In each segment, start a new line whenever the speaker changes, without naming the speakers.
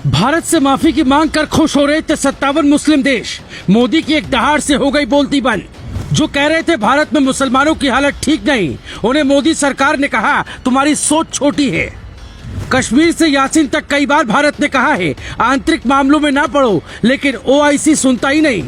भारत से माफी की मांग कर खुश हो रहे थे 57 मुस्लिम देश। मोदी की एक दहाड़ से हो गई बोलती बंद। जो कह रहे थे भारत में मुसलमानों की हालत ठीक नहीं, उन्हें मोदी सरकार ने कहा तुम्हारी सोच छोटी है। कश्मीर से यासीन तक कई बार भारत ने कहा है आंतरिक मामलों में ना पड़ो, लेकिन ओआईसी सुनता ही नहीं।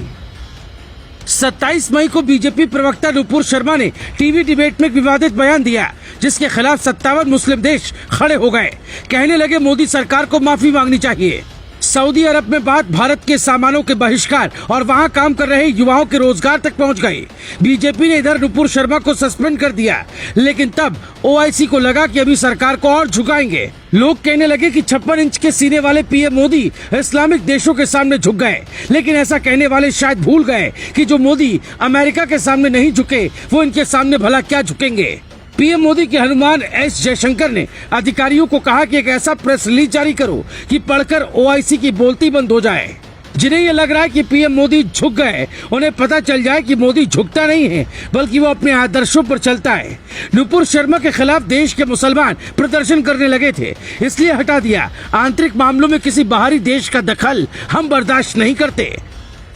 27 मई को बीजेपी प्रवक्ता नुपुर शर्मा ने टीवी डिबेट में एक विवादित बयान दिया, जिसके खिलाफ 57 मुस्लिम देश खड़े हो गए। कहने लगे मोदी सरकार को माफी मांगनी चाहिए। सऊदी अरब में बात भारत के सामानों के बहिष्कार और वहां काम कर रहे युवाओं के रोजगार तक पहुंच गई। बीजेपी ने इधर नुपुर शर्मा को सस्पेंड कर दिया, लेकिन तब ओआईसी को लगा कि अभी सरकार को और झुकाएंगे। लोग कहने लगे कि 56 इंच के सीने वाले पीएम मोदी इस्लामिक देशों के सामने झुक गए, लेकिन ऐसा कहने वाले शायद भूल गए कि जो मोदी अमेरिका के सामने नहीं झुके, वो इनके सामने भला क्या झुकेंगे। पीएम मोदी के हनुमान एस जयशंकर ने अधिकारियों को कहा कि एक ऐसा प्रेस रिलीज जारी करो कि पढ़कर ओआईसी की बोलती बंद हो जाए। जिन्हें ये लग रहा है कि पीएम मोदी झुक गए, उन्हें पता चल जाए कि मोदी झुकता नहीं है, बल्कि वो अपने आदर्शों पर चलता है। नुपुर शर्मा के खिलाफ देश के मुसलमान प्रदर्शन करने लगे थे, इसलिए हटा दिया। आंतरिक मामलों में किसी बाहरी देश का दखल हम बर्दाश्त नहीं करते।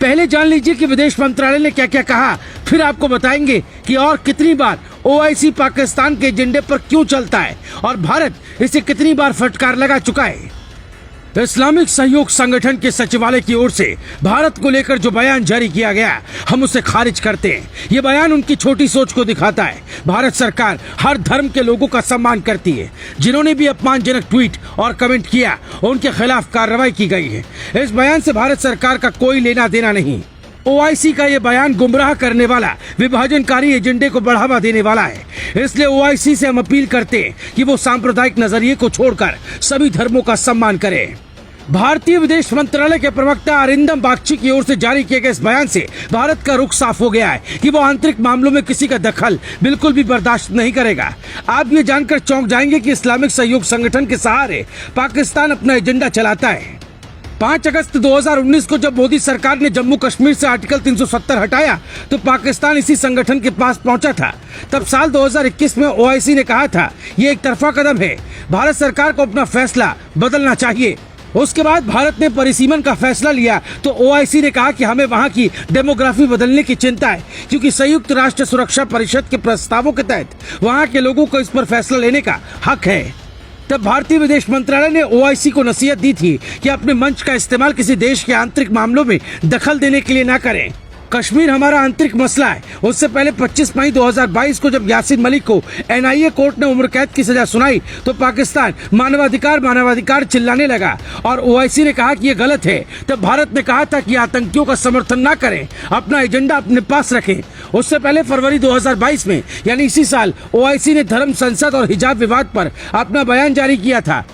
पहले जान लीजिए कि विदेश मंत्रालय ने क्या क्या कहा, फिर आपको बताएंगे कि और कितनी बार ओआईसी पाकिस्तान के एजेंडे पर क्यों चलता है और भारत इसे कितनी बार फटकार लगा चुका है। इस्लामिक सहयोग संगठन के सचिवालय की ओर से भारत को लेकर जो बयान जारी किया गया, हम उसे खारिज करते हैं। ये बयान उनकी छोटी सोच को दिखाता है। भारत सरकार हर धर्म के लोगों का सम्मान करती है। जिन्होंने भी अपमानजनक ट्वीट और कमेंट किया, उनके खिलाफ कार्रवाई की गई है। इस बयान से भारत सरकार का कोई लेना देना नहीं। ओआईसी का ये बयान गुमराह करने वाला, विभाजनकारी एजेंडे को बढ़ावा देने वाला है। इसलिए ओआईसी से हम अपील करते हैं कि वो सांप्रदायिक नजरिए को छोड़कर सभी धर्मों का सम्मान करे। भारतीय विदेश मंत्रालय के प्रवक्ता अरिंदम बागची की ओर से जारी किए गए इस बयान से भारत का रुख साफ हो गया है कि वो आंतरिक मामलों में किसी का दखल बिल्कुल भी बर्दाश्त नहीं करेगा। आप ये जानकर चौंक जाएंगे कि इस्लामिक सहयोग संगठन के सहारे पाकिस्तान अपना एजेंडा चलाता है। 5 अगस्त 2019 को जब मोदी सरकार ने जम्मू कश्मीर से आर्टिकल 370 हटाया, तो पाकिस्तान इसी संगठन के पास पहुंचा था। तब साल 2021 में ओआईसी ने कहा था ये एक तरफा कदम है, भारत सरकार को अपना फैसला बदलना चाहिए। उसके बाद भारत ने परिसीमन का फैसला लिया, तो ओआईसी ने कहा कि हमें वहां की डेमोग्राफी बदलने की चिंता है, क्योंकि संयुक्त राष्ट्र सुरक्षा परिषद के प्रस्तावों के तहत वहां के लोगों को इस पर फैसला लेने का हक है। तब भारतीय विदेश मंत्रालय ने ओआईसी को नसीहत दी थी कि अपने मंच का इस्तेमाल किसी देश के आंतरिक मामलों में दखल देने के लिए ना करें। कश्मीर हमारा आंतरिक मसला है। उससे पहले 25 मई 2022 को जब यासीन मलिक को एनआईए कोर्ट ने उम्र कैद की सजा सुनाई, तो पाकिस्तान मानवाधिकार चिल्लाने लगा और ओआईसी ने कहा कि ये गलत है। तब भारत ने कहा था कि आतंकियों का समर्थन ना करें, अपना एजेंडा अपने पास रखें। उससे पहले फरवरी 2022 में, यानी इसी साल, ओआईसी ने धर्म संसद और हिजाब विवाद पर अपना बयान जारी किया था,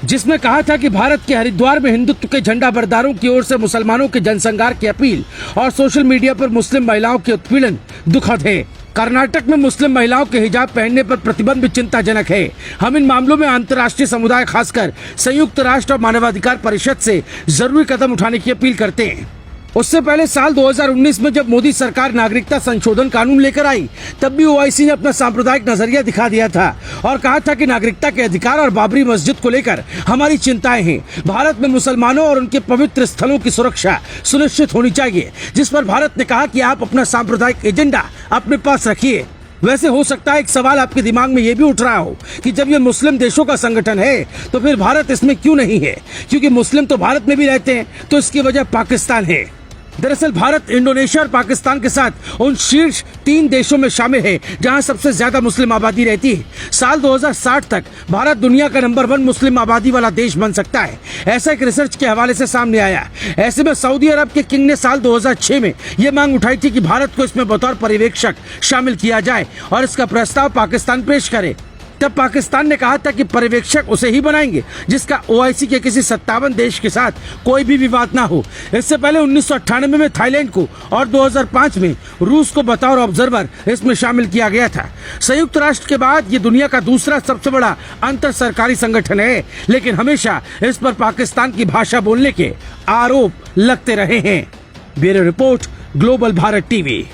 जिसमें कहा था कि भारत के हरिद्वार में हिंदुत्व के झंडा बरदारों की ओर से मुसलमानों के जनसंहार की अपील और सोशल मीडिया पर मुस्लिम महिलाओं के उत्पीड़न दुखद है। कर्नाटक में मुस्लिम महिलाओं के हिजाब पहनने पर प्रतिबंध भी चिंताजनक है। हम इन मामलों में अंतर्राष्ट्रीय समुदाय, खासकर संयुक्त राष्ट्र और मानवाधिकार परिषद से जरूरी कदम उठाने की अपील करते हैं। उससे पहले साल 2019 में जब मोदी सरकार नागरिकता संशोधन कानून लेकर आई, तब भी ओआईसी ने अपना सांप्रदायिक नजरिया दिखा दिया था और कहा था कि नागरिकता के अधिकार और बाबरी मस्जिद को लेकर हमारी चिंताएं हैं। भारत में मुसलमानों और उनके पवित्र स्थलों की सुरक्षा सुनिश्चित होनी चाहिए, जिस पर भारत ने कहा कि आप अपना सांप्रदायिक एजेंडा अपने पास रखिए। वैसे हो सकता है एक सवाल आपके दिमाग में ये भी उठ रहा हो कि जब ये मुस्लिम देशों का संगठन है, तो फिर भारत इसमें क्यों नहीं है? क्योंकि मुस्लिम तो भारत में भी रहते हैं, तो इसकी वजह पाकिस्तान है। दरअसल भारत इंडोनेशिया और पाकिस्तान के साथ उन शीर्ष 3 देशों में शामिल है जहां सबसे ज्यादा मुस्लिम आबादी रहती है। साल 2060 तक भारत दुनिया का नंबर 1 मुस्लिम आबादी वाला देश बन सकता है, ऐसा एक रिसर्च के हवाले से सामने आया। ऐसे में सऊदी अरब के किंग ने साल 2006 में ये मांग उठाई थी कि भारत को इसमें बतौर पर्यवेक्षक शामिल किया जाए और इसका प्रस्ताव पाकिस्तान पेश करे। तब पाकिस्तान ने कहा था कि पर्यवेक्षक उसे ही बनाएंगे जिसका ओआईसी के किसी 57 देश के साथ कोई भी विवाद ना हो। इससे पहले 1998 में थाईलैंड को और 2005 में रूस को बतौर ऑब्जर्वर इसमें शामिल किया गया था। संयुक्त राष्ट्र के बाद ये दुनिया का दूसरा सबसे बड़ा अंतर सरकारी संगठन है, लेकिन हमेशा इस पर पाकिस्तान की भाषा बोलने के आरोप लगते रहे हैं। Bureau report, global Bharat TV.